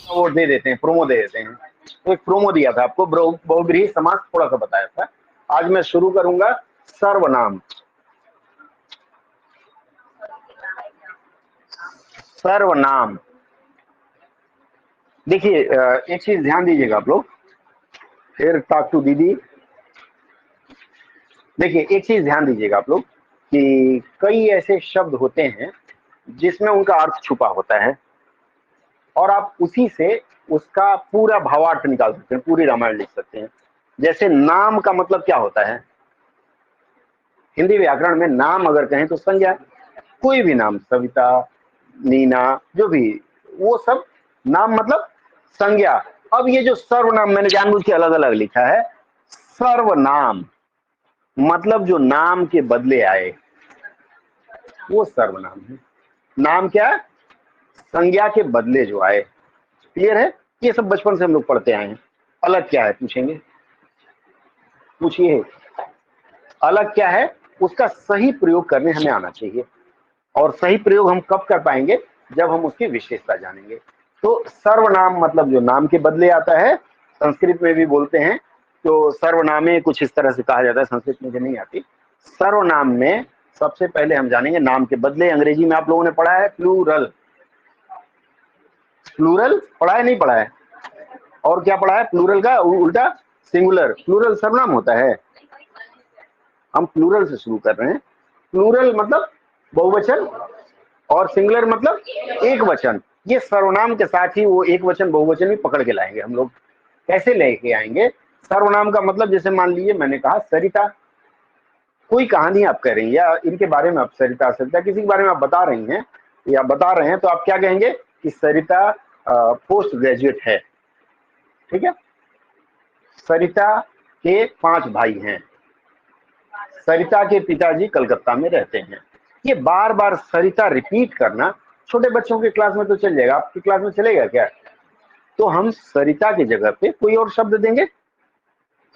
वो दे देते हैं, प्रोमो दे देते हैं। तो एक प्रोमो दिया था आपको, बहुब्रीहि समास थोड़ा सा बताया था। आज मैं शुरू करूंगा सर्वनाम। सर्वनाम, देखिए एक चीज ध्यान दीजिएगा आप लोग, फिर टॉक टू दीदी। देखिए एक चीज ध्यान दीजिएगा आप लोग कि कई ऐसे शब्द होते हैं जिसमें उनका अर्थ छुपा होता है और आप उसी से उसका पूरा भावार्थ निकाल सकते हैं, पूरी रामायण लिख सकते हैं। जैसे नाम का मतलब क्या होता है? हिंदी व्याकरण में नाम अगर कहें तो संज्ञा, कोई भी नाम, सविता, नीना, जो भी, वो सब नाम मतलब संज्ञा। अब ये जो सर्वनाम मैंने जानबूझ के अलग अलग लिखा है, सर्वनाम मतलब जो नाम के बदले आए वो सर्वनाम है। नाम क्या है? संज्ञा के बदले जो आए। क्लियर है? ये सब बचपन से हम लोग पढ़ते आए हैं। अलग क्या है पूछेंगे? पूछिए, अलग क्या है? उसका सही प्रयोग करने हमें आना चाहिए, और सही प्रयोग हम कब कर पाएंगे? जब हम उसकी विशेषता जानेंगे। तो सर्वनाम मतलब जो नाम के बदले आता है, संस्कृत में भी बोलते हैं तो सर्वनामे कुछ इस तरह से कहा जाता है, संस्कृत मुझे नहीं आती। सर्वनाम में सबसे पहले हम जानेंगे नाम के बदले। अंग्रेजी में आप लोगों ने पढ़ा है प्लूरल। प्लूरल पढ़ा है, नहीं पढ़ा है? और क्या पढ़ा है? प्लूरल का उल्टा सिंगुलर। प्लूरल सर्वनाम होता है। हम प्लूरल से शुरू कर रहे हैं। प्लूरल मतलब बहुवचन, और सिंगुलर मतलब एक वचन। ये सर्वनाम के साथ ही वो एक वचन बहुवचन भी पकड़ के लाएंगे हम लोग। कैसे लेके आएंगे? सर्वनाम का मतलब जैसे मान लीजिए मैंने कहा सरिता, कोई कहानी आप कह रही हैं या इनके बारे में आप सरिता किसी के बारे में आप बता रही हैं या बता रहे हैं, तो आप क्या कहेंगे कि सरिता पोस्ट ग्रेजुएट है। ठीक है? सरिता के 5 भाई हैं, सरिता के पिताजी कलकत्ता में रहते हैं। ये बार बार सरिता रिपीट करना छोटे बच्चों के क्लास में तो चल जाएगा, आपकी क्लास में चलेगा क्या? तो हम सरिता की जगह पे कोई और शब्द देंगे।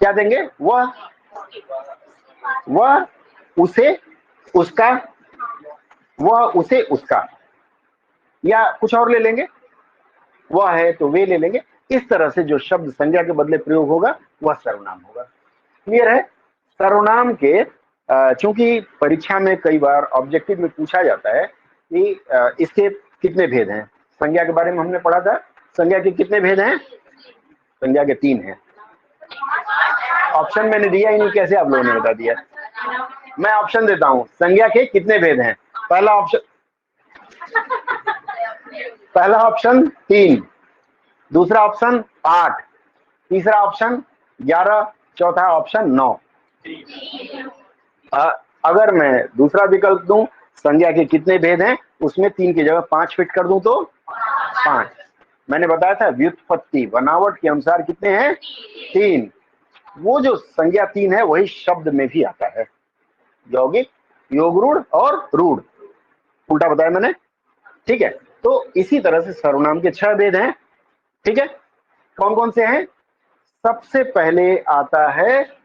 क्या देंगे? वह उसे उसका, वह उसे उसका, या कुछ और ले लेंगे। वह है तो वे ले लेंगे। इस तरह से जो शब्द संज्ञा के बदले प्रयोग होगा वह सर्वनाम होगा। क्लियर है? सर्वनाम के चूंकि परीक्षा में कई बार ऑब्जेक्टिव में पूछा जाता है कि इसके कितने भेद हैं। संज्ञा के बारे में हमने पढ़ा था, संज्ञा के कितने भेद हैं? संज्ञा के 3 हैं। ऑप्शन मैंने दिया ही नहीं, कैसे आप लोगों ने बता दिया? मैं ऑप्शन देता हूं, संज्ञा के कितने भेद हैं? पहला ऑप्शन 3, दूसरा ऑप्शन 8, तीसरा ऑप्शन 11, चौथा ऑप्शन 9। अगर मैं दूसरा विकल्प दूं, संज्ञा के कितने भेद हैं, उसमें 3 की जगह 5 फिट कर दूं तो 5। मैंने बताया था व्युत्पत्ति बनावट के अनुसार कितने हैं? 3। वो जो संज्ञा 3 है वही शब्द में भी आता है, यौगिक, योगरूढ़ और रूढ़। उल्टा बताया मैंने। ठीक है? तो इसी तरह से सर्वनाम के 6 भेद हैं। ठीक है? कौन कौन से हैं? सबसे पहले आता है,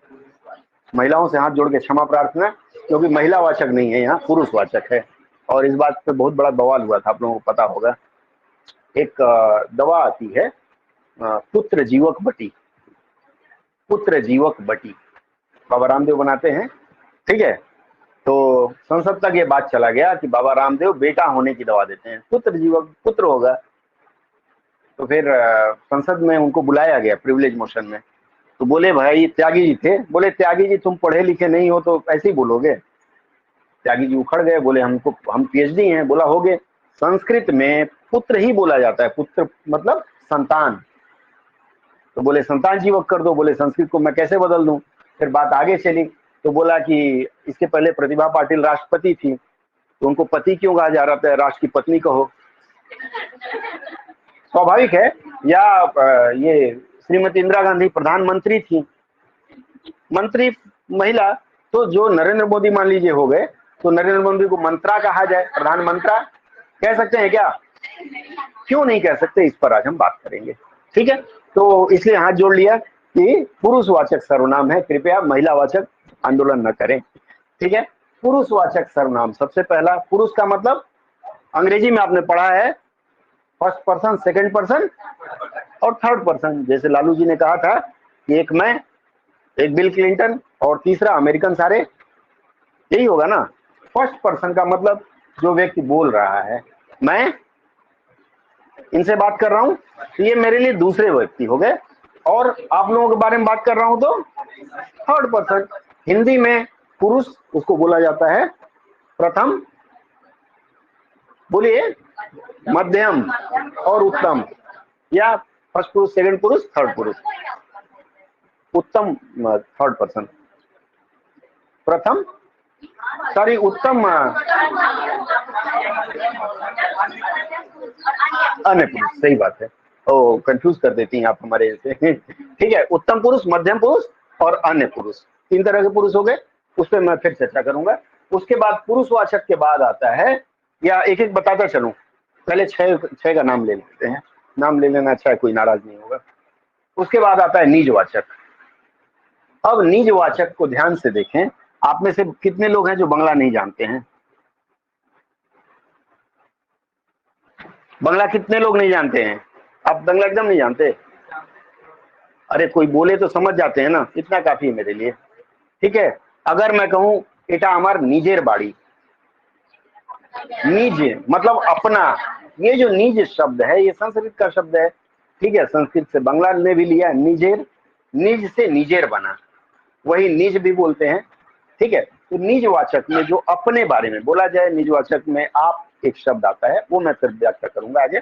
महिलाओं से हाथ जोड़ के क्षमा प्रार्थना, क्योंकि महिलावाचक नहीं है, यहाँ पुरुषवाचक है। और इस बात पे बहुत बड़ा बवाल हुआ था, आप लोगों को पता होगा। एक दवा आती है पुत्र जीवक बटी, पुत्र जीवक बटी बाबा रामदेव बनाते हैं। ठीक है? तो संसद तक ये बात चला गया कि बाबा रामदेव बेटा होने की दवा देते हैं, पुत्र जीवक, पुत्र होगा। तो फिर संसद में उनको बुलाया गया प्रिविलेज मोशन में। तो बोले, भाई त्यागी जी थे, बोले त्यागी जी तुम पढ़े लिखे नहीं हो तो ऐसे ही बोलोगे? त्यागी जी उखड़ गए, बोले हम पीएचडी हैं। बोला हो गए, संस्कृत में पुत्र ही बोला जाता है, पुत्र मतलब संतान। तो बोले संतान जीवक कर दो। बोले संस्कृत को मैं कैसे बदल दूं? फिर बात आगे चली, तो बोला कि इसके पहले प्रतिभा पाटिल राष्ट्रपति थी, तो उनको पति क्यों कहा जा रहा था, राष्ट्र की पत्नी कहो। स्वाभाविक है। या ये श्रीमती इंदिरा गांधी प्रधानमंत्री थी, मंत्री महिला, तो जो नरेंद्र मोदी मान लीजिए हो गए, तो नरेंद्र मोदी को मंत्रा कहा जाए, प्रधान मंत्रा कह सकते हैं क्या? क्यों नहीं कह सकते? इस पर आज हम बात करेंगे। ठीक है? तो इसलिए हाथ जोड़ लिया कि पुरुषवाचक सर्वनाम है, कृपया महिलावाचक आंदोलन न करें। ठीक है? पुरुषवाचक सर्वनाम सबसे पहला, पुरुष का मतलब अंग्रेजी में आपने पढ़ा है फर्स्ट पर्सन, सेकंड पर्सन और थर्ड पर्सन। जैसे लालू जी ने कहा था कि एक मैं, एक बिल क्लिंटन और तीसरा अमेरिकन सारे, यही होगा ना। फर्स्ट पर्सन का मतलब जो व्यक्ति बोल रहा है, मैं इनसे बात कर रहा हूं, तो ये मेरे लिए दूसरे व्यक्ति हो गए, और आप लोगों के बारे में बात कर रहा हूं तो थर्ड पर्सन। हिंदी में पुरुष उसको बोला जाता है प्रथम, बोलिए, मध्यम और उत्तम, या फर्स्ट पुरुष, सेकंड पुरुष, थर्ड पुरुष। उत्तम थर्ड पर्सन, प्रथम, सॉरी उत्तम अन्य पुरुष, सही बात है। ओ कंफ्यूज कर देती हैं आप हमारे से। ठीक है, उत्तम पुरुष, मध्यम पुरुष और अन्य पुरुष, तीन तरह के पुरुष हो गए। उस पर मैं फिर चर्चा करूंगा। उसके बाद पुरुषवाचक के बाद आता है, या एक एक बताता चलूं, पहले छह का नाम ले लेते हैं, नाम ले लेना अच्छा है, कोई नाराज नहीं होगा। उसके बाद आता है निजवाचक। अब निजवाचक को ध्यान से देखें, आप में से कितने लोग हैं जो बांग्ला नहीं जानते हैं? बांग्ला कितने लोग नहीं जानते हैं? आप बांग्ला एकदम नहीं जानते? अरे कोई बोले तो समझ जाते हैं ना, इतना काफी है मेरे लिए। ठीक है, अगर मैं कहूं एटा हमार निजेर बाड़ी, निज मतलब अपना, ये जो निज शब्द है ये संस्कृत का शब्द है। ठीक है, संस्कृत से बांग्ला ने भी लिया निजेर, निज से निजेर बना, वही निज भी बोलते हैं। ठीक है, तो निजवाचक में जो अपने बारे में बोला जाए, निजवाचक में आप एक शब्द आता है, वो मैं फिर व्याख्या करूंगा आगे,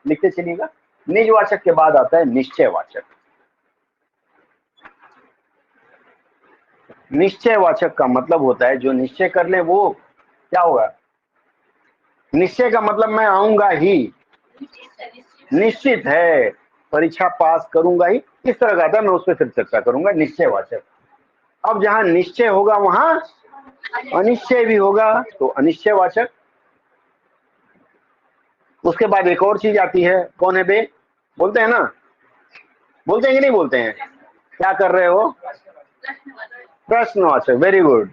लिखते चलिएगा। निजवाचक के बाद आता है निश्चयवाचक। निश्चयवाचक का मतलब होता है जो निश्चय कर ले वो क्या होगा। निश्चय का मतलब मैं आऊंगा ही, निश्चित है, परीक्षा पास करूंगा ही, इस तरह का आता है। मैं उस पर फिर चर्चा करूंगा, निश्चयवाचक। अब जहां निश्चय होगा वहां अनिश्चय भी होगा, तो अनिश्चयवाचक। उसके बाद एक और चीज आती है, कौन है बे, बोलते हैं ना, बोलते हैं कि नहीं बोलते हैं? क्या कर रहे हो? प्रश्नवाचक, वेरी गुड,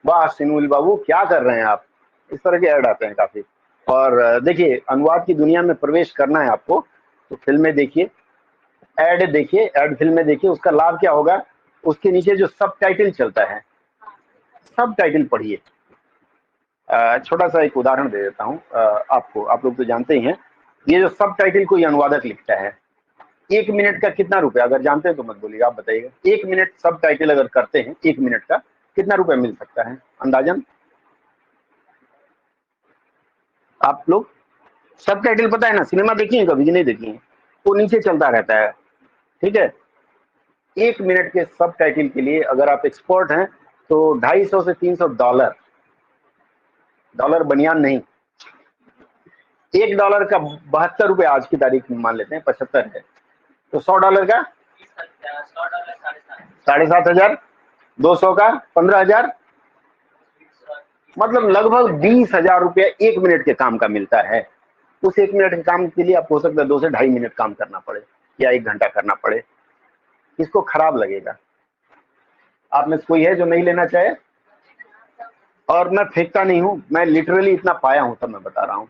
वाह सिनुल बाबू क्या कर रहे हैं आप। इस तरह के ऐड आते हैं काफी। और देखिए, अनुवाद की दुनिया में प्रवेश करना है आपको, तो फिल्में देखिए, ऐड देखिए, ऐड फिल्में देखिए। उसका लाभ क्या होगा, उसके नीचे जो सब टाइटल चलता है, सब टाइटल पढ़िए। छोटा सा एक उदाहरण दे देता हूँ आपको, आप लोग तो जानते ही हैं, ये जो सब टाइटल कोई अनुवादक लिखता है, 1 मिनट का कितना रुपया, अगर जानते हैं तो मत बोलिएगा, आप बताइएगा। 1 मिनट सब टाइटल अगर करते हैं 1 मिनट का, कितना रुपया मिल सकता है अंदाजन? आप लोग सब टाइटल पता है ना, सिनेमा देखी है कभी कि नहीं देखी है? वो नीचे चलता रहता है। ठीक है, 1 मिनट के सब टाइटल के लिए अगर आप एक्सपर्ट हैं तो 250 से 300 डॉलर, डॉलर बनियान नहीं, $1 का 72 रुपए आज की तारीख में मान लेते हैं, 75 है, तो $100 का 7,500, 200 का 15,000, मतलब लगभग 20,000 रुपया 1 मिनट के काम का मिलता है। उस 1 मिनट के काम के लिए आपको हो सकता है 2 से 2.5 मिनट काम करना पड़े, या 1 घंटा करना पड़े। किसको खराब लगेगा? आप में कोई है जो नहीं लेना चाहे? और मैं फेंकता नहीं हूं, मैं लिटरली इतना पाया हूं, तब मैं बता रहा हूं।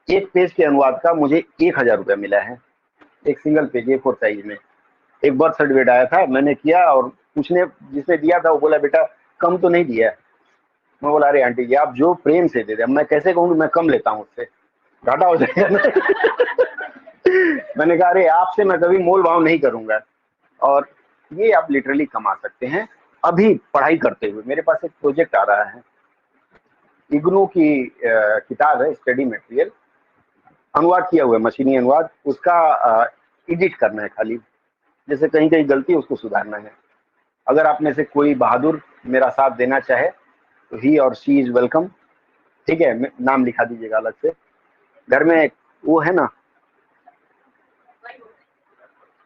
एक पेज के अनुवाद का मुझे 1,000 रुपया मिला है, एक सिंगल पेज A4 साइज में। एक बर्थ सर्टिफिकेट आया था, मैंने किया, और उसने जिसने दिया था वो बोला बेटा कम तो नहीं दिया है। मैं बोला अरे आंटी जी आप जो प्रेम से दे दे, मैं कैसे कहूँ मैं कम लेता हूँ, उससे घाटा हो जाएगा ना। मैंने कहा अरे आपसे मैं कभी मोल भाव नहीं करूंगा। और ये आप लिटरली कमा सकते हैं। अभी पढ़ाई करते हुए मेरे पास एक प्रोजेक्ट आ रहा है, इग्नू की किताब है, स्टडी मटेरियल, अनुवाद किया हुआ है, मशीनी अनुवाद, उसका एडिट करना है खाली, जैसे कहीं कहीं गलती है उसको सुधारना है। अगर आप में से कोई बहादुर मेरा साथ देना चाहे तो ही और शी इज वेलकम। ठीक है, नाम लिखा दीजिएगा अलग से। घर में वो है ना,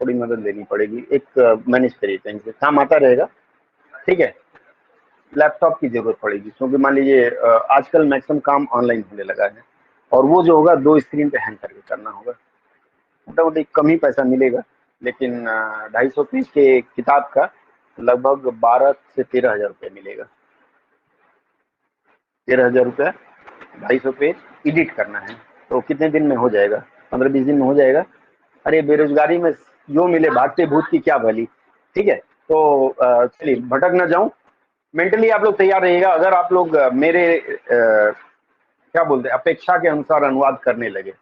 थोड़ी मदद लेनी पड़ेगी, एक मैनेज करिए, कहीं से काम आता रहेगा। ठीक है, लैपटॉप की जरूरत पड़ेगी, क्योंकि मान लीजिए आजकल मैक्सिमम काम ऑनलाइन होने लगा है, और वो जो होगा 2 स्क्रीन पे हैंग करके करना होगा। मोटामोटी कम ही पैसा मिलेगा, लेकिन 250 पेज के किताब का लगभग 12 से 13,000 रुपये मिलेगा। 13,000 रुपया, 250 पेज एडिट करना है, तो कितने दिन में हो जाएगा? 15-20 दिन में हो जाएगा। अरे बेरोजगारी में जो मिले भागते भूत की क्या भली। ठीक है, तो चलिए भटक ना जाऊं, मेंटली आप लोग तैयार रहिएगा। अगर आप लोग मेरे क्या बोलते हैं अपेक्षा के अनुसार अनुवाद करने लगे,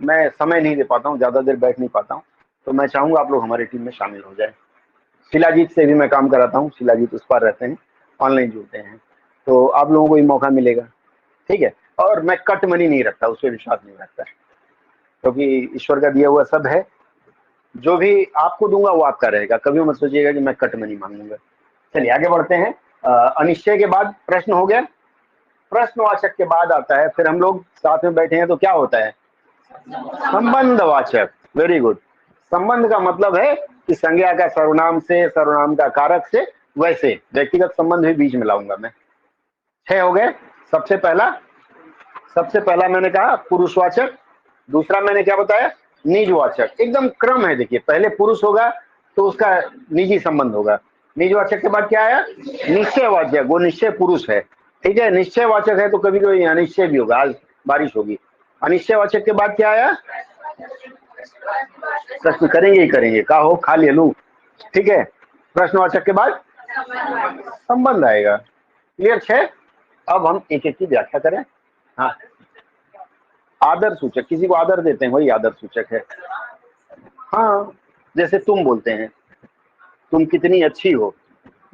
मैं समय नहीं दे पाता हूँ, ज्यादा देर बैठ नहीं पाता हूँ, तो मैं चाहूंगा आप लोग हमारी टीम में शामिल हो जाए। शिलाजीत से भी मैं काम कराता हूँ, शिलाजीत उस पर रहते हैं, ऑनलाइन जुड़ते हैं, तो आप लोगों को ये मौका मिलेगा। ठीक है, और मैं कट मनी नहीं रखता, उस पर विश्वास नहीं रखता, क्योंकि तो ईश्वर का दिया हुआ सब है, जो भी आपको दूंगा वो आपका रहेगा, कभी मत सोचिएगा कि मैं कट मनी मांगूंगा। चलिए आगे बढ़ते हैं। अनिश्चय के बाद प्रश्न हो गया, प्रश्नवाचक के बाद आता है, फिर हम लोग साथ में बैठे हैं तो क्या होता है? संबंधवाचक। Very good. संबंध का मतलब है कि संज्ञा का सर्वनाम से, सर्वनाम का कारक से, वैसे व्यक्तिगत संबंध भी बीच में लाऊंगा मैं। 6 हो गए। सबसे पहला मैंने कहा पुरुषवाचक, दूसरा मैंने क्या बताया? निजवाचक। एकदम क्रम है, देखिए पहले पुरुष होगा तो उसका निजी संबंध होगा, निजवाचक के बाद क्या आया? निश्चयवाचक, वो निश्चय पुरुष है। ठीक है, निश्चयवाचक है तो कभी कभी अनिश्चय भी होगा, आज बारिश होगी। अनिश्चयवाचक के बाद क्या आया? सच में करेंगे ही करेंगे, का हो खा ले लू। ठीक है, प्रश्नवाचक के बाद संबंध आएगा। क्लियर? 6। अब हम एक एक की व्याख्या करें। हाँ, आदर सूचक, किसी को आदर देते हैं वही आदर सूचक है। हाँ, जैसे तुम बोलते हैं, तुम कितनी अच्छी हो।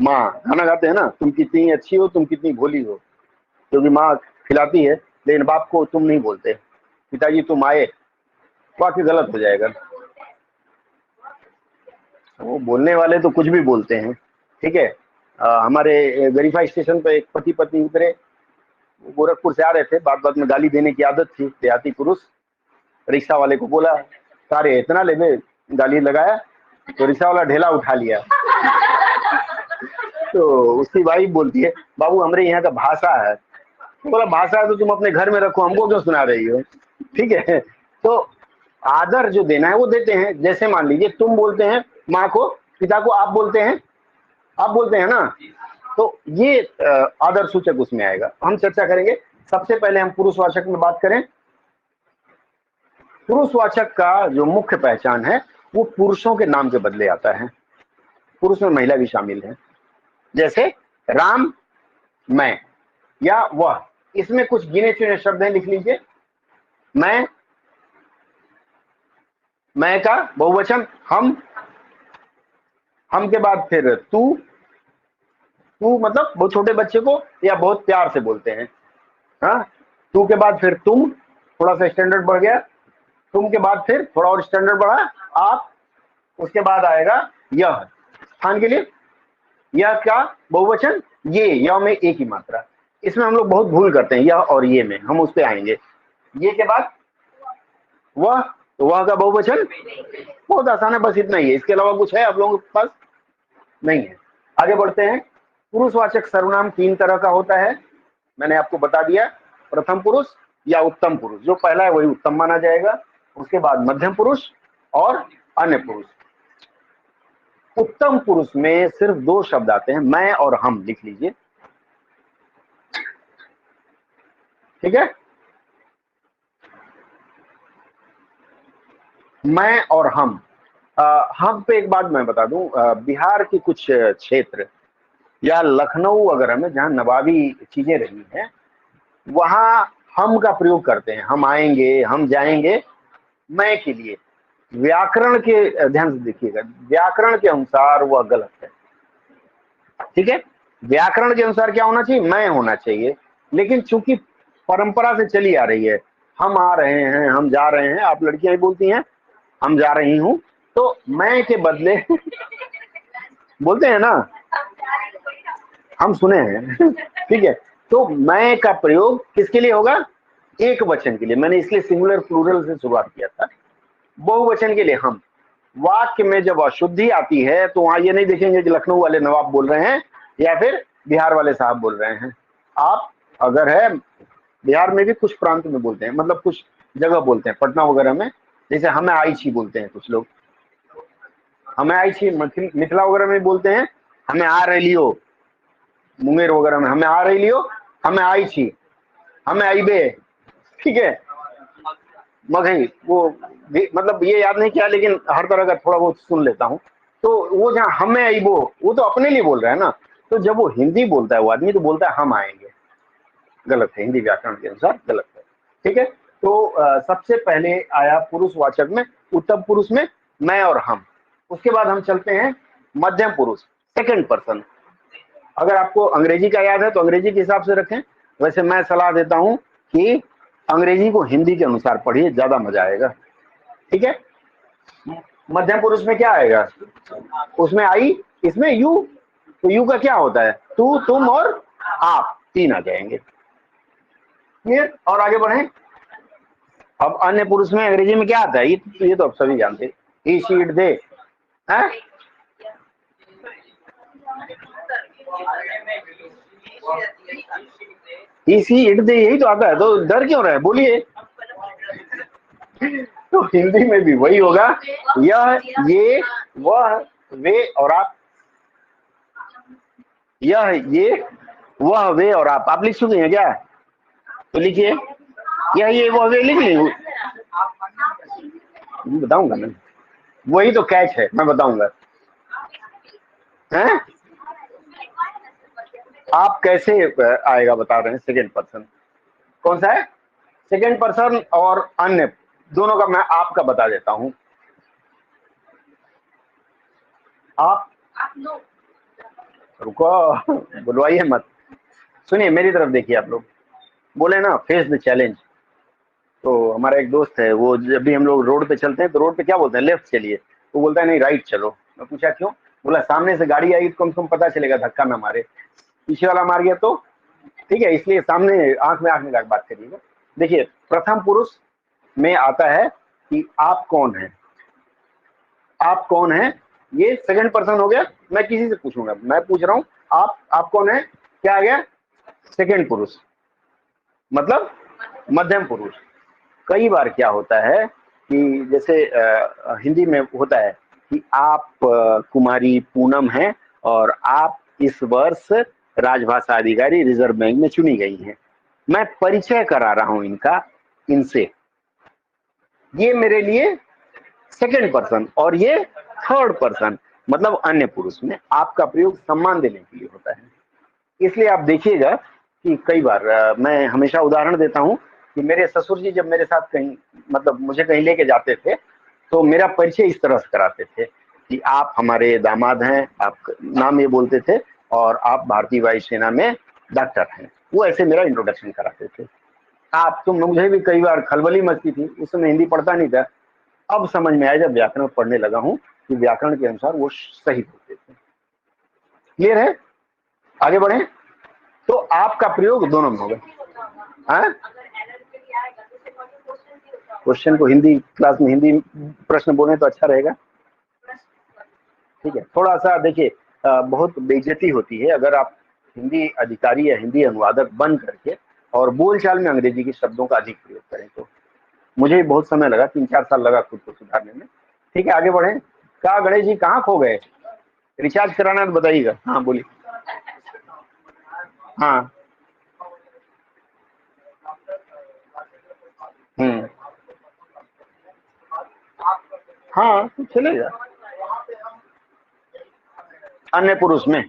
माँ गाना गाते हैं ना, तुम कितनी अच्छी हो, तुम कितनी भोली हो, क्योंकि माँ खिलाती है, लेकिन बाप को तुम नहीं बोलते। पिताजी तुम आए, वाक्य गलत हो जाएगा। वो बोलने वाले तो कुछ भी बोलते हैं। ठीक है, हमारे वेरीफाई स्टेशन पे एक पति पत्नी उतरे, गोरखपुर से आ रहे थे, बात बात में गाली देने की आदत थी, देहाती पुरुष। रिक्शा वाले को बोला, सारे इतना ले गए, गाली लगाया, तो रिक्शा वाला ढेला उठा लिया। तो उसकी वाइफ बोलती है, बाबू हमारे यहाँ का भाषा है। तो बोला भाषा है तो तुम अपने घर में रखो, हमको क्यों सुना रही हो? ठीक है, तो आदर जो देना है वो देते हैं। जैसे मान लीजिए तुम बोलते हैं माँ को, पिता को आप बोलते हैं, आप बोलते हैं ना, तो ये आदर सूचक उसमें आएगा। हम चर्चा करेंगे। सबसे पहले हम पुरुषवाचक में बात करें। पुरुषवाचक का जो मुख्य पहचान है वो पुरुषों के नाम के बदले आता है, पुरुष में महिला भी शामिल है। जैसे राम, मैं या वह, इसमें कुछ गिने चुने शब्द हैं, लिख लीजिए। मैं का बहुवचन हम के बाद फिर तू मतलब बहुत छोटे बच्चे को या बहुत प्यार से बोलते हैं। हाँ, तू के बाद फिर तुम, थोड़ा सा स्टैंडर्ड बढ़ गया। तुम के बाद फिर थोड़ा और स्टैंडर्ड बढ़ा, आप। उसके बाद आएगा यह, स्थान के लिए। यह क्या बहुवचन? ये, यह में एक ही मात्रा। इसमें हम लोग बहुत भूल करते हैं, यह और ये में, हम उस पर आएंगे। ये के बाद वह, तो वह का बहुवचन बहुत आसान है, बस इतना ही है। इसके अलावा कुछ है आप लोगों के पास? नहीं है। आगे बढ़ते हैं। पुरुषवाचक सर्वनाम 3 तरह का होता है, मैंने आपको बता दिया। प्रथम पुरुष या उत्तम पुरुष, जो पहला है वही उत्तम माना जाएगा। उसके बाद मध्यम पुरुष और अन्य पुरुष। उत्तम पुरुष में सिर्फ 2 शब्द आते हैं, मैं और हम, लिख लीजिए। ठीक है, मैं और हम। हम पे एक बात मैं बता दूं, बिहार के कुछ क्षेत्र या लखनऊ वगैरह में जहां नवाबी चीजें रही हैं, वहां हम का प्रयोग करते हैं। हम आएंगे, हम जाएंगे, मैं के लिए। व्याकरण के, ध्यान से देखिएगा, व्याकरण के अनुसार वह गलत है। ठीक है, व्याकरण के अनुसार क्या होना चाहिए? मैं होना चाहिए। लेकिन चूंकि परंपरा से चली आ रही है, हम आ रहे हैं, हम जा रहे हैं, आप लड़कियां ही बोलती हैं हम जा रही हूं, तो मैं के बदले बोलते हैं ना, हम सुने हैं। ठीक है, तो मैं का प्रयोग किसके लिए होगा? एक वचन के लिए। मैंने इसलिए सिंगुलर प्लूरल से शुरुआत किया था। बहुवचन के लिए हम। वाक्य में जब अशुद्धि आती है तो वहां ये नहीं देखेंगे कि लखनऊ वाले नवाब बोल रहे हैं या फिर बिहार वाले साहब बोल रहे हैं। आप अगर है, बिहार में भी कुछ प्रांत में बोलते हैं, मतलब कुछ जगह बोलते हैं, पटना वगैरह में, जैसे हमें आई छी बोलते हैं कुछ लोग, हमें आई छी। मिथिला वगैरह में बोलते हैं हमें आ रही लियो, मुंगेर वगैरह में हमें आ रही लियो, हमें आई छी, हमें आई बे। ठीक है, मगही, वो मतलब ये याद नहीं किया, लेकिन हर तरह का थोड़ा बहुत सुन लेता हूँ। तो वो जहाँ हम में आई, वो तो अपने लिए बोल रहा है ना। तो जब वो हिंदी बोलता है वो आदमी, तो बोलता है हम आएंगे, गलत है, हिंदी व्याकरण के अनुसार गलत है। ठीक है, तो सबसे पहले आया पुरुषवाचक में, उत्तम पुरुष में मैं और हम। उसके बाद हम चलते हैं मध्यम पुरुष, सेकंड पर्सन। अगर आपको अंग्रेजी का याद है तो अंग्रेजी के हिसाब से रखें, वैसे मैं सलाह देता हूं कि अंग्रेजी को हिंदी के अनुसार पढ़िए, ज्यादा मजा आएगा। ठीक है, मध्यम पुरुष में क्या आएगा, उसमें आई, इसमें यू। तो यू का क्या होता है, तू, तुम और आप, तीन आ जाएंगे। क्लियर, और आगे बढ़े। अब अन्य पुरुष में अंग्रेजी में क्या आता है, ये तो आप सभी जानते हैं, ही शी इट दे हैं। ही सी इट दे, यही तो आता है, तो डर क्यों रहे, बोलिए। तो हिंदी में भी वही होगा, यह, ये, वह, वे और आप। यह, ये, वह, वे और आप लिख चुके हैं क्या, तो लिखिए, यह, ये, वह, वे लिख लेंगे, बताऊंगा मैं, वही तो कैच है, मैं बताऊंगा। हैं, आप कैसे आएगा बता रहे हैं, सेकेंड पर्सन कौन सा है, सेकेंड पर्सन और अन्य दोनों का मैं आपका बता देता हूं। आप रुको, बुलवाइए मत, सुनिए मेरी तरफ देखिए, आप लोग बोले ना फेस द चैलेंज। तो हमारा एक दोस्त है, वो जब भी हम लोग रोड पे चलते हैं तो रोड पे क्या बोलते हैं, लेफ्ट चलिए, वो बोलता है नहीं राइट चलो। मैं पूछा क्यों, बोला सामने से गाड़ी आई तो कम से कम पता चलेगा, धक्का ना मारे, पीछे वाला मार गया तो। ठीक है, इसलिए सामने आंख में लाकर बात करिएगा। देखिए, प्रथम पुरुष में आता है कि आप कौन है, आप कौन है, ये सेकंड पर्सन हो गया। मैं किसी से पूछूंगा, मैं पूछ रहा हूं आप कौन है, क्या आ गया, सेकंड पुरुष, मतलब मध्यम पुरुष। कई बार क्या होता है कि जैसे हिंदी में होता है कि आप कुमारी पूनम हैं और आप इस वर्ष राजभाषा अधिकारी रिजर्व बैंक में चुनी गई हैं, मैं परिचय करा रहा हूं इनका, इनसे, ये मेरे लिए सेकंड पर्सन, और ये थर्ड पर्सन, मतलब अन्य पुरुष में आपका प्रयोग सम्मान देने के लिए होता है। इसलिए आप देखिएगा कि कई बार मैं हमेशा उदाहरण देता हूं कि मेरे ससुर जी जब मेरे साथ कहीं, मतलब मुझे कहीं लेके जाते थे, तो मेरा परिचय इस तरह से कराते थे कि आप हमारे दामाद हैं, आप नाम ये बोलते थे, और आप भारतीय वायुसेना में डॉक्टर हैं। वो ऐसे मेरा इंट्रोडक्शन कराते थे। आप तो, मुझे भी कई बार खलबली मचती थी, उस समय हिंदी पढ़ता नहीं था। अब समझ में आया जब व्याकरण पढ़ने लगा हूं कि व्याकरण के अनुसार वो सही बोलते थे। क्लियर है, आगे बढ़े। तो आपका प्रयोग दोनों में होगा। क्वेश्चन को हिंदी क्लास में हिंदी प्रश्न बोले तो अच्छा रहेगा। ठीक है, थोड़ा सा देखिए, बहुत बेइज्जती होती है अगर आप हिंदी अधिकारी या हिंदी अनुवादक बन करके और बोलचाल में अंग्रेजी के शब्दों का अधिक प्रयोग करें। तो मुझे बहुत समय लगा, 3-4 साल लगा खुद को सुधारने में। ठीक है, आगे बढ़े। कहा गणेश जी कहाँ खो गए, रिचार्ज कराना है तो बताइएगा। हाँ बोलिए। हाँ, हाँ तो चलेगा। अन्य पुरुष में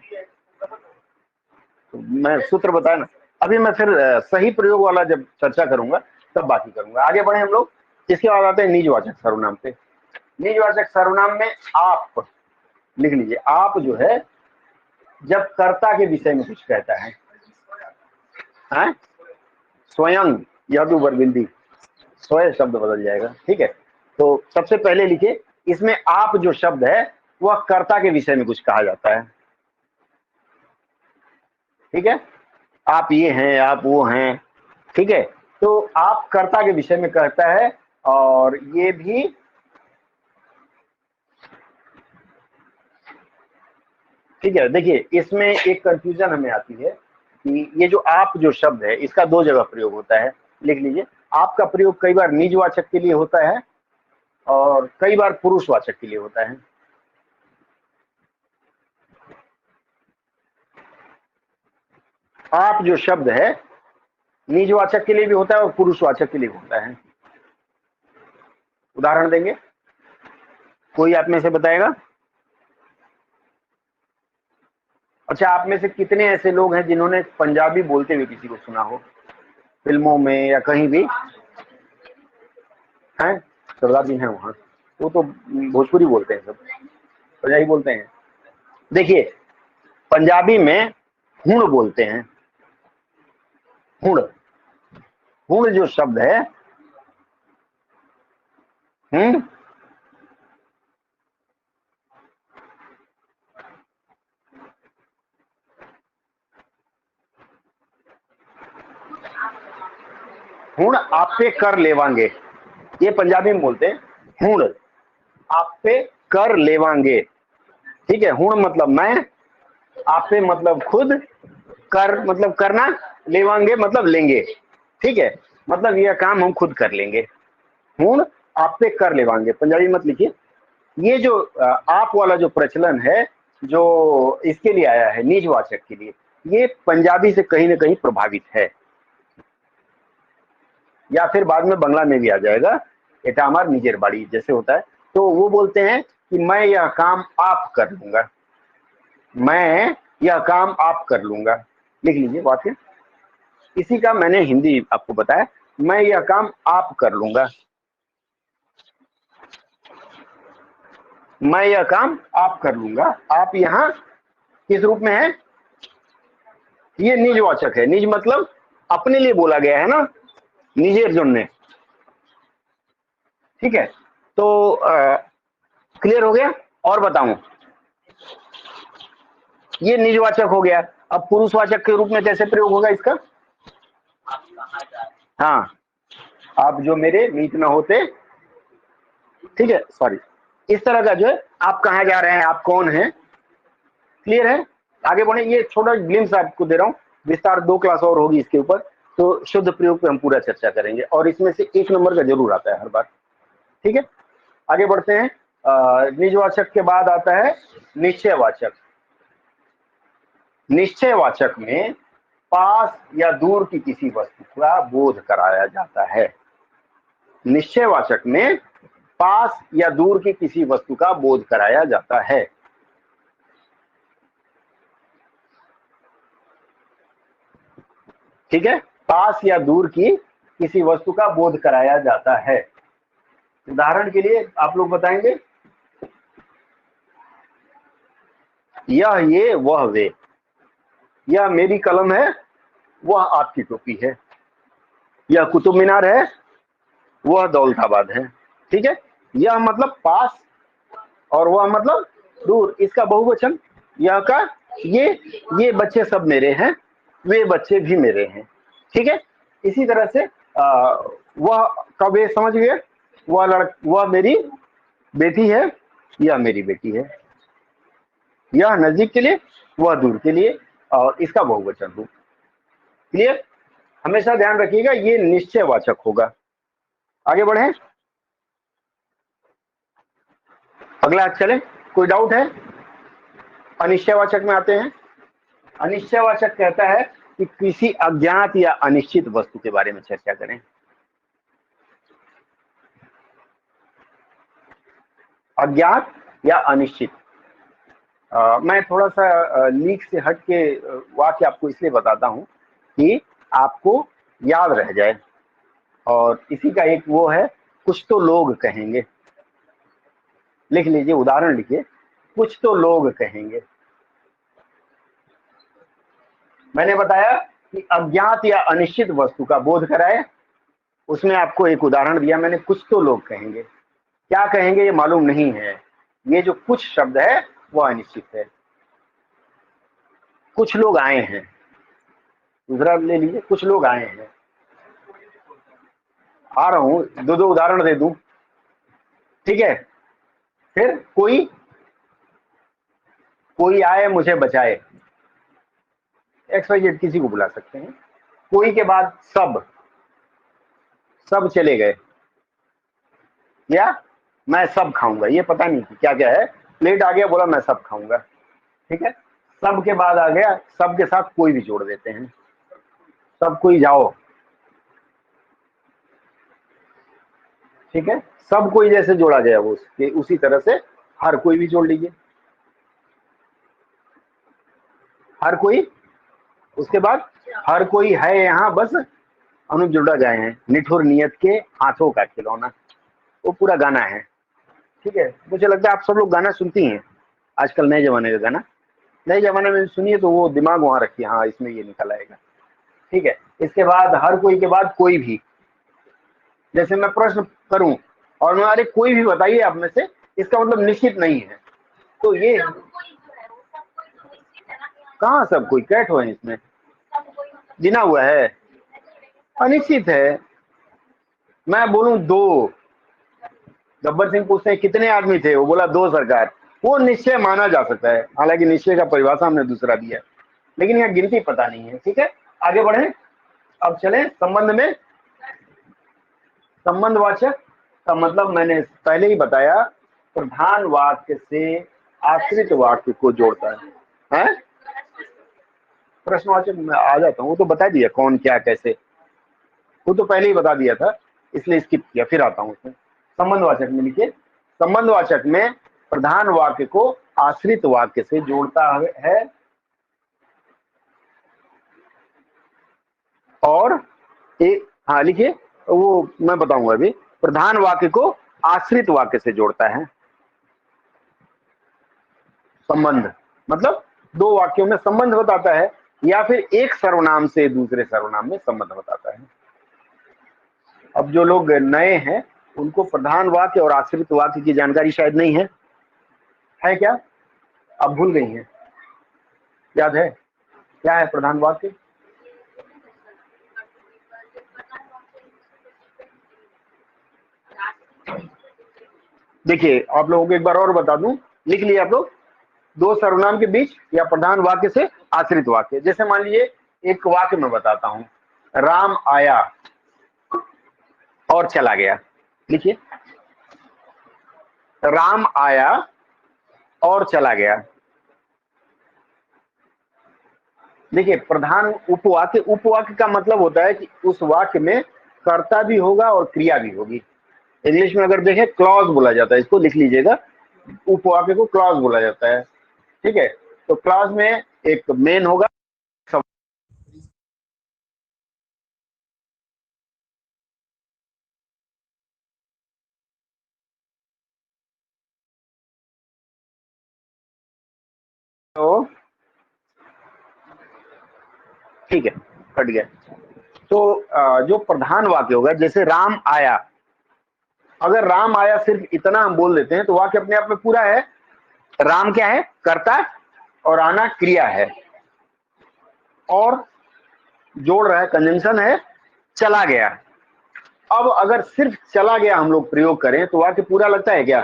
तो मैं सूत्र बताया ना, अभी मैं फिर सही प्रयोग वाला जब चर्चा करूंगा तब बाकी करूंगा। आगे बढ़े हम लोग। इसके बाद आते हैं निजवाचक सर्वनाम पे। निजवाचक सर्वनाम में आप लिख लीजिए, आप जो है जब कर्ता के विषय में कुछ कहता है, स्वयं, यह भी वर्बिंदी, स्वयं शब्द बदल जाएगा। ठीक है, तो सबसे पहले लिखिए, इसमें आप जो शब्द है वह कर्ता के विषय में कुछ कहा जाता है। ठीक है, आप ये हैं, आप वो हैं। ठीक है, तो आप कर्ता के विषय में कहता है, और ये भी ठीक है। देखिए, इसमें एक कंफ्यूजन हमें आती है कि ये जो आप जो शब्द है इसका दो जगह प्रयोग होता है। लिख लीजिए, आपका प्रयोग कई बार निजवाचक के लिए होता है और कई बार पुरुषवाचक के लिए होता है। आप जो शब्द है निजवाचक के लिए भी होता है और पुरुषवाचक के लिए होता है। उदाहरण देंगे? कोई आप में से बताएगा? अच्छा, आप में से कितने ऐसे लोग हैं जिन्होंने पंजाबी बोलते हुए किसी को सुना हो, फिल्मों में या कहीं भी? हैं? सरदार जी हैं वहाँ, वो तो भोजपुरी बोलते हैं, सब पंजाबी बोलते हैं। देखिए, पंजाबी में हुण बोलते हैं। हुण, हुण जो शब्द है, हुण आप पे कर लेवांगे, ये पंजाबी में बोलते हैं। हुण आप पे कर लेवांगे, ठीक है। हुण मतलब मैं, आप पे मतलब खुद, कर मतलब करना, लेवांगे मतलब लेंगे, ठीक है। मतलब यह काम हम खुद कर लेंगे। हुण आप पे कर लेवांगे, पंजाबी मत लिखिए। ये जो आप वाला जो प्रचलन है, जो इसके लिए आया है, निजवाचक के लिए, ये पंजाबी से कहीं ना कहीं प्रभावित है, या फिर बाद में बांग्ला में भी आ जाएगा। एटा हमार निजेर बाड़ी जैसे होता है, तो वो बोलते हैं कि मैं यह काम आप कर लूंगा, मैं यह काम आप कर लूंगा। लिख लीजिए वाक्य, इसी का मैंने हिंदी आपको बताया, मैं यह काम आप कर लूंगा, मैं यह काम आप कर लूंगा। आप यहाँ किस रूप में है? ये निजवाचक है। निज मतलब अपने लिए बोला गया है ना, निजेर जोन, ठीक है। तो क्लियर हो गया? और बताऊं, ये निजवाचक हो गया। अब पुरुषवाचक के रूप में कैसे प्रयोग होगा इसका? हाँ, आप जो मेरे मीत में होते, ठीक है, सॉरी, इस तरह का जो है, आप कहाँ जा रहे हैं, आप कौन हैं, क्लियर है? आगे बढ़े, ये छोटा ग्लिम्स आपको दे रहा हूँ, विस्तार 2 क्लास और होगी इसके ऊपर, तो शुद्ध प्रयोग पे हम पूरा चर्चा करेंगे, और इसमें से 1 नंबर का जरूर आता है हर बार, ठीक है। आगे बढ़ते हैं। निजवाचक के बाद आता है निश्चयवाचक। निश्चयवाचक में पास या दूर की किसी वस्तु का बोध कराया जाता है। निश्चयवाचक में पास या दूर की किसी वस्तु का बोध कराया जाता है। ठीक है, पास या दूर की किसी वस्तु का बोध कराया जाता है। उदाहरण के लिए आप लोग बताएंगे, यह, ये, वह, वे। यह मेरी कलम है, वह आपकी टोपी है। यह कुतुब मीनार है, वह दौलताबाद है, ठीक है। यह मतलब पास और वह मतलब दूर, इसका बहुवचन यह का ये बच्चे सब मेरे हैं, वे बच्चे भी मेरे हैं, ठीक है। इसी तरह से वह का वे समझ गए, वह मेरी बेटी है, यह मेरी बेटी है। यह नजदीक के लिए, वह दूर के लिए, और इसका बहुवचन रूप, क्लियर? हमेशा ध्यान रखिएगा, ये निश्चयवाचक होगा। आगे बढ़े, अगला चले। कोई डाउट है? अनिश्चयवाचक में आते हैं। अनिश्चयवाचक कहता है कि किसी अज्ञात या अनिश्चित वस्तु के बारे में चर्चा करें। अज्ञात या अनिश्चित। मैं थोड़ा सा लीक से हट के वाक्य आपको इसलिए बताता हूं कि आपको याद रह जाए, और इसी का एक वो है, कुछ तो लोग कहेंगे। लिख लीजिए, उदाहरण लिखिए, कुछ तो लोग कहेंगे। मैंने बताया कि अज्ञात या अनिश्चित वस्तु का बोध कराए, उसमें आपको एक उदाहरण दिया मैंने, कुछ तो लोग कहेंगे। क्या कहेंगे ये मालूम नहीं है, ये जो कुछ शब्द है वो अनिश्चित है। कुछ लोग आए हैं, दूसरा ले लीजिए, कुछ लोग आए हैं। आ रहा हूं, दो उदाहरण दे दूं, ठीक है। फिर कोई आए मुझे बचाए, XYZ किसी को बुला सकते हैं। कोई के बाद सब चले गए, या मैं सब खाऊंगा, ये पता नहीं क्या क्या है, प्लेट आ गया, बोला मैं सब खाऊंगा, ठीक है। सब के बाद आ गया, सब के साथ कोई भी जोड़ देते हैं, सब कोई जाओ, ठीक है, सब कोई जैसे जोड़ा गया वो उसके उसी तरह से हर कोई भी जोड़ लीजिए, हर कोई। उसके बाद हर कोई है यहाँ बस अनुज जुड़ा गए हैं, निठुर नियत के हाथों का खिलौना, वो पूरा गाना है। ठीक है, मुझे लगता है आप सब लोग गाना सुनती हैं आजकल, नए जमाने का गाना, नए जमाने में सुनिए तो वो दिमाग वहां रखिए, हाँ इसमें ये निकल आएगा। ठीक है, इसके बाद हर कोई के बाद कोई भी, जैसे मैं प्रश्न करूं और मैं अरे कोई भी बताइए आप में से, इसका मतलब निश्चित नहीं है, तो ये कहाँ सब कोई कैट हुए हैं इसमें, गिना हुआ है, अनिश्चित है। मैं बोलूं दो, गब्बर सिंह पूछते हैं कितने आदमी थे, वो बोला दो सरकार, वो निश्चय माना जा सकता है, हालांकि निश्चय का परिभाषा हमने दूसरा दिया है, लेकिन यहाँ गिनती पता नहीं है। ठीक है, आगे बढ़े, अब चले संबंध में। संबंधवाचक का मतलब मैंने पहले ही बताया, प्रधान वाक्य से आश्रित वाक्य को जोड़ता है? प्रश्नवाचक में आ जाता हूँ, वो तो बता दिया कौन क्या कैसे, वो तो पहले ही बता दिया था, इसलिए स्किप किया, फिर आता हूँ उसमें। संबंधवाचक में लिखिए, संबंधवाचक में प्रधान वाक्य को आश्रित वाक्य से जोड़ता है और एक, हाँ लिखिए, वो मैं बताऊंगा अभी, प्रधान वाक्य को आश्रित वाक्य से जोड़ता है। संबंध मतलब दो वाक्यों में संबंध बताता है, या फिर एक सर्वनाम से दूसरे सर्वनाम में संबंध बताता है। अब जो लोग नए हैं उनको प्रधान वाक्य और आश्रित वाक्य की जानकारी शायद नहीं है क्या? अब भूल गई हैं? याद है क्या है प्रधान वाक्य? देखिए आप लोगों को एक बार और बता दूं, लिख लिए आप लोग, दो सर्वनाम के बीच या प्रधान वाक्य से आश्रित वाक्य। जैसे मान लीजिए एक वाक्य मैं बताता हूं, राम आया और चला गया। लिखिए, राम आया और चला गया। देखिए प्रधान उपवाक्य, उपवाक्य का मतलब होता है कि उस वाक्य में कर्ता भी होगा और क्रिया भी होगी। इंग्लिश में अगर देखें क्लॉज बोला जाता है, इसको लिख लीजिएगा, उपवाक्य को क्लॉज बोला जाता है। ठीक है, तो क्लॉज में एक मेन होगा, तो ठीक है कट गया। तो जो प्रधान वाक्य होगा, जैसे राम आया, अगर राम आया सिर्फ इतना हम बोल देते हैं तो वाक्य अपने आप में पूरा है। राम क्या है? कर्ता, और आना क्रिया है, और जोड़ रहा है, कंजंक्शन है, चला गया। अब अगर सिर्फ चला गया हम लोग प्रयोग करें तो वाक्य पूरा लगता है क्या?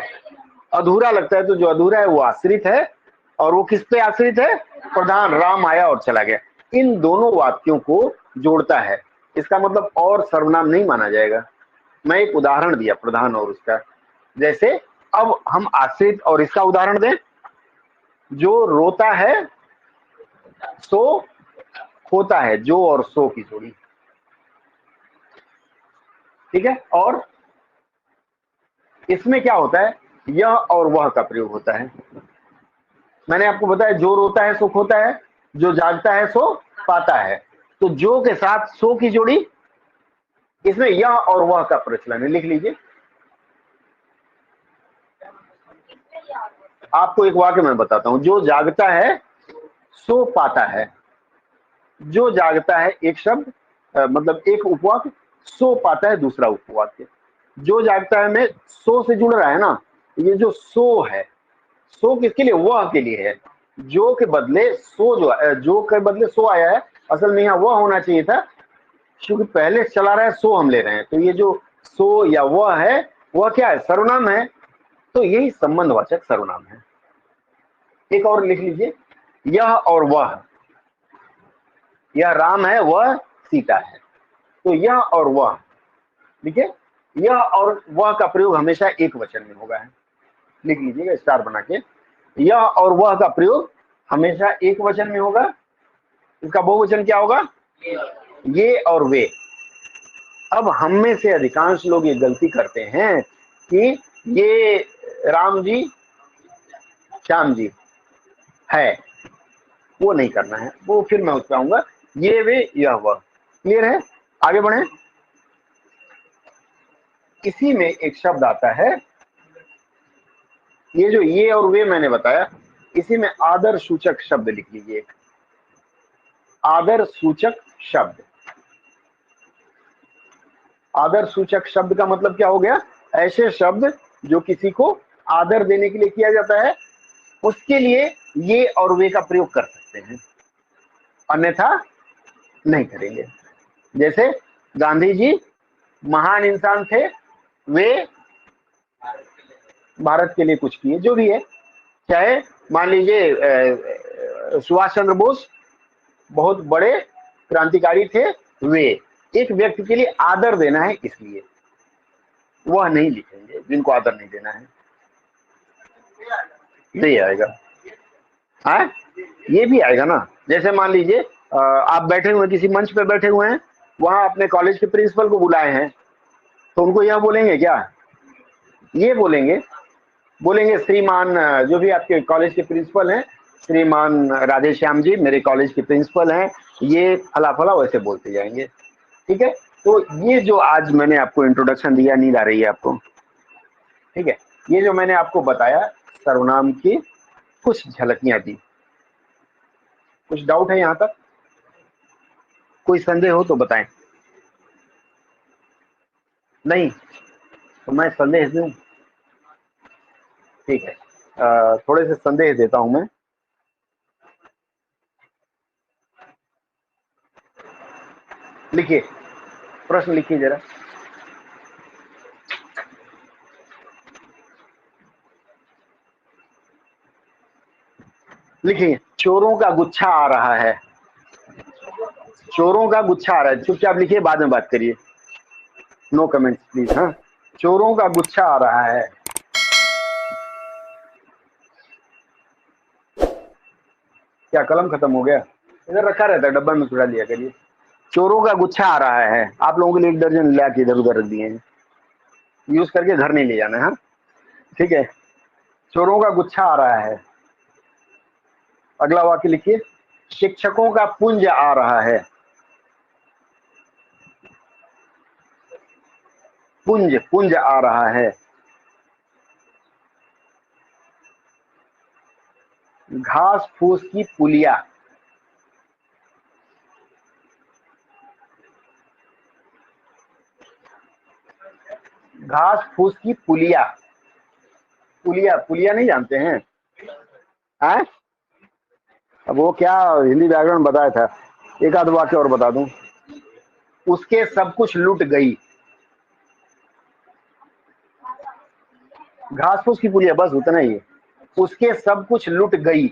अधूरा लगता है। तो जो अधूरा है वो आश्रित है, और वो किस पे आश्रित है? प्रधान, राम आया और चला गया। इन दोनों वाक्यों को जोड़ता है, इसका मतलब और सर्वनाम नहीं माना जाएगा। मैं एक उदाहरण दिया प्रधान और उसका, जैसे अब हम आश्रित और इसका उदाहरण दें, जो रोता है सो होता है, जो और सो की जोड़ी। ठीक है, और इसमें क्या होता है? यह और वह का प्रयोग होता है। मैंने आपको बताया जो रोता है सो खोता है, जो जागता है सो पाता है। तो जो के साथ सो की जोड़ी, इसमें यह और वह का प्रचलन है। लिख लीजिए, आपको एक वाक्य मैं बताता हूं, जो जागता है सो पाता है। जो जागता है एक शब्द, मतलब एक उपवाक्य, सो पाता है दूसरा उपवाक्य। जो जागता है में सो से जुड़ रहा है ना, ये जो सो है, सो किसके लिए? वह के लिए है। जो के बदले सो, जो के बदले सो आया है, असल में यहाँ वह होना चाहिए था, क्योंकि पहले चला रहा है सो हम ले रहे हैं। तो ये जो सो या वह है, वह क्या है? सर्वनाम है। तो यही संबंधवाचक सर्वनाम है। एक और लिख लीजिए, यह और वह, यह राम है, वह सीता है। तो यह और वह, देखिए यह और वह का प्रयोग हमेशा एक वचन में होगा। है, लिख लीजिएगा स्टार बना के, यह और वह का प्रयोग हमेशा एक वचन में होगा। इसका बहुवचन क्या होगा? ये और वे। अब हम में से अधिकांश लोग ये गलती करते हैं कि ये राम जी श्याम जी है, वो नहीं करना है, वो फिर मैं उस पर आऊंगा। ये वे यह वह, क्लियर है? आगे बढ़े। इसी में एक शब्द आता है, ये जो ये और वे मैंने बताया, इसी में आदर सूचक शब्द लिख लीजिए। एक आदर सूचक शब्द। आदर सूचक शब्द का मतलब क्या हो गया? ऐसे शब्द जो किसी को आदर देने के लिए किया जाता है, उसके लिए ये और वे का प्रयोग कर सकते हैं, अन्यथा नहीं करेंगे। जैसे गांधी जी महान इंसान थे, वे भारत के लिए कुछ किए, जो भी है। चाहे मान लीजिए सुभाष चंद्र बोस बहुत बड़े क्रांतिकारी थे, वे एक व्यक्ति के लिए आदर देना है, इसलिए वह नहीं लिखेंगे जिनको आदर नहीं देना है। नहीं आएगा। हाँ, ये भी आएगा ना। जैसे मान लीजिए आप बैठे हुए किसी मंच पे बैठे हुए हैं, वहां अपने कॉलेज के प्रिंसिपल को बुलाए हैं, तो उनको यह बोलेंगे क्या? ये बोलेंगे, बोलेंगे श्रीमान, जो भी आपके कॉलेज के प्रिंसिपल हैं, श्रीमान राधे श्याम जी मेरे कॉलेज के प्रिंसिपल हैं, ये फला फला, वैसे बोलते जाएंगे। ठीक है? तो ये जो आज मैंने आपको इंट्रोडक्शन दिया, नींद आ रही है आपको? ठीक है, ये जो मैंने आपको बताया सर्वनाम की कुछ झलकियां दी। कुछ डाउट है यहाँ तक? कोई संदेह हो तो बताएं। नहीं तो मैं संदेह दूं? ठीक है, थोड़े से संदेह देता हूं मैं। लिखिए, प्रश्न लिखिए जरा। लिखिए, चोरों का गुच्छा आ रहा है। चोरों का गुच्छा आ रहा है, चुपचाप लिखिए, बाद में बात करिए। No comments please. हाँ, चोरों का गुच्छा आ रहा है। क्या कलम खत्म हो गया? इधर रखा रहता है, डब्बा में चुरा लिया करिए। चोरों का गुच्छा आ रहा है, आप लोगों के लिए 1 दर्जन ला के इधर उधर रख दिए हैं, यूज करके घर नहीं ले जाना है। हाँ, ठीक है, चोरों का गुच्छा आ रहा है। अगला वाक्य लिखिए, शिक्षकों का पुंज आ रहा है। पुंज, पुंज आ रहा है। घास फूस की पुलिया। घास फूस की पुलिया। पुलिया, पुलिया नहीं जानते हैं? हैं? अब वो क्या हिंदी व्याकरण बताया था, एक आध वाक्य और बता दूं। उसके सब कुछ लूट गई। घास फूस की पुलिया, बस उतना ही है। उसके सब कुछ लूट गई।